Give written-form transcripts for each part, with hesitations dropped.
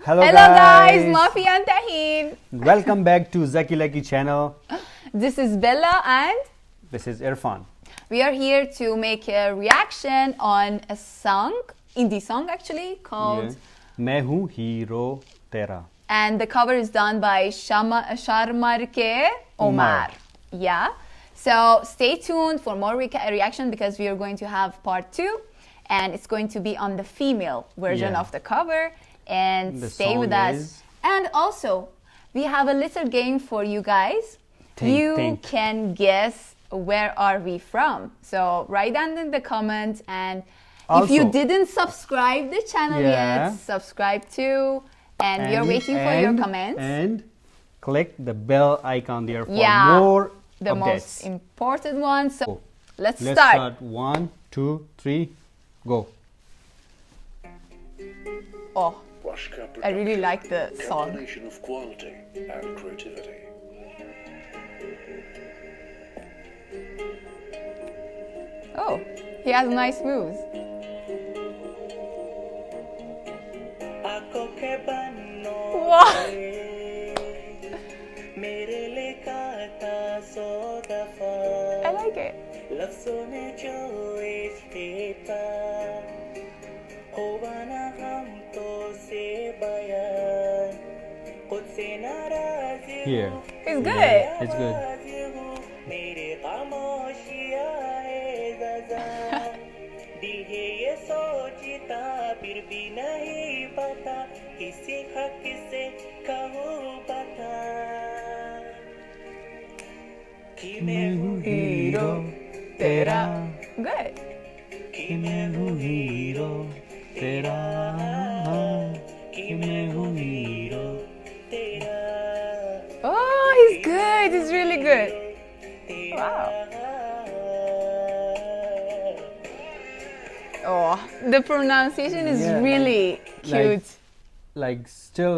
Hello guys, Mafi and Tahin. Welcome back to Zaki Lucky channel. This is Bella and This is Irfan. We are here to make a reaction on a song, indie song actually, called Main Hoon Hero Tera. And the cover is done by Sharmarke Omar. Yeah. So stay tuned for more reaction because we are going to have part 2 and it's going to be on the female version of the cover. And the stay with us. And also, we have a little game for you guys. You can guess where are we from. So write down in the comments, and also, if you didn't subscribe the channel yet, subscribe too. And we are waiting for your comments. And click the bell icon there for more the updates. Most important one. So let's start. start. 1, 2, 3, go. Oh, I really like the song. Combination of quality and creativity. Oh, he has nice moves. Wow. I like it. Here. It's good. It's good. Hero tera. Good. Hero tera. Oh, he's good. He's really good. Wow. Oh, the pronunciation is really cute. Still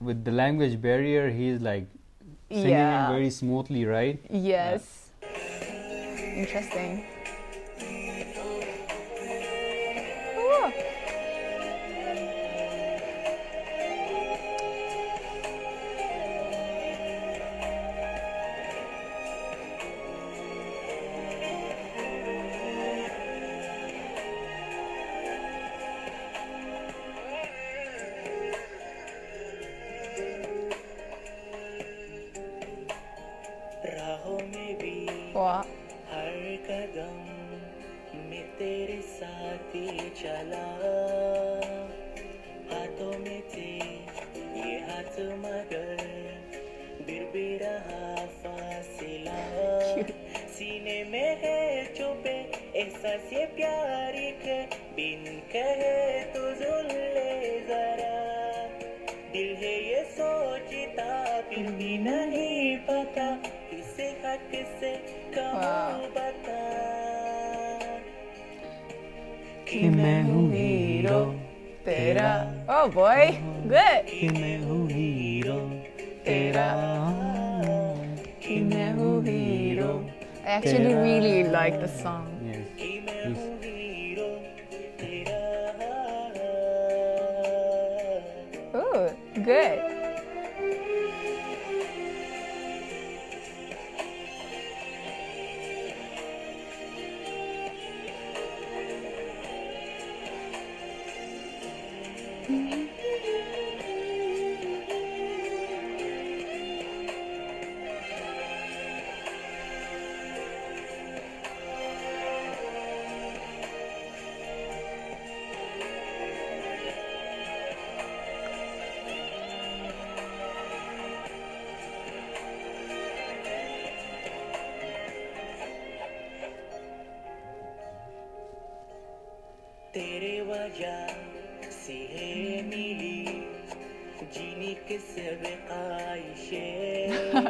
with the language barrier, he's like singing it very smoothly, right? Yes. Interesting. Oh. Wow. Hero tera. Oh boy, good. Hero tera. Hero. I actually really like the song. Yes. Oh, good.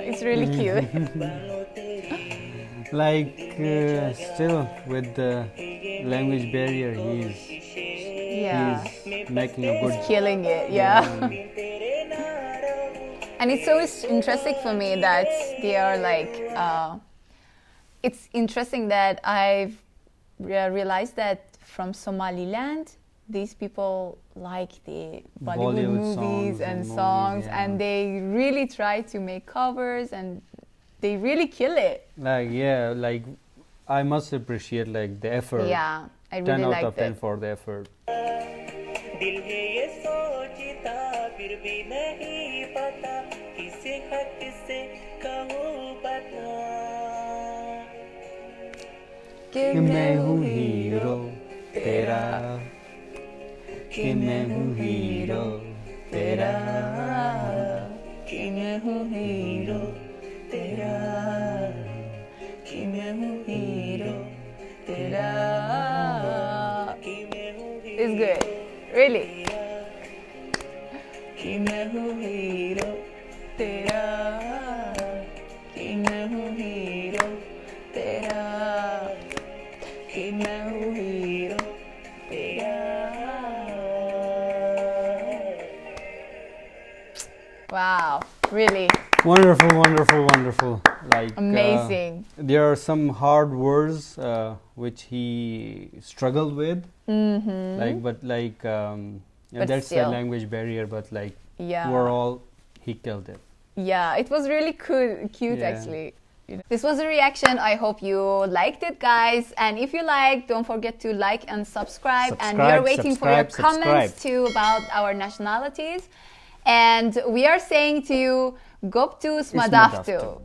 It's really cute. Still with the language barrier, he's making a good. He's killing it, And it's always interesting for me that they are it's interesting that I've realized that from Somaliland, these people like the Bollywood movies and songs, yeah. and they really try to make covers, and they really kill it. Like, yeah, like I must appreciate like the effort. Yeah, I really 10 out liked of 10 it. for the effort. कि मैं हूँ hero तेरा, कि मैं हूँ hero तेरा, कि मैं हूँ हीरो तेरा, कि मैं हूँ हीरो तेरा. It's good, really. कि मैं हूँ हीरो तेरा, कि मैं हूँ हीरो तेरा, कि मैं हूँ हीरो तेरा. Wow, really Wonderful, wonderful, wonderful. Like amazing. There are some hard words which he struggled with. Like, but like But that's still. the language barrier. But like Yeah. overall, he killed it. Yeah, it was really cute Yeah. actually. This was a reaction. I hope you liked it, guys. And if you liked, don't forget to like and subscribe. And we are waiting for your comments too about our nationalities. And we are saying to you, Goptu Smadaftu.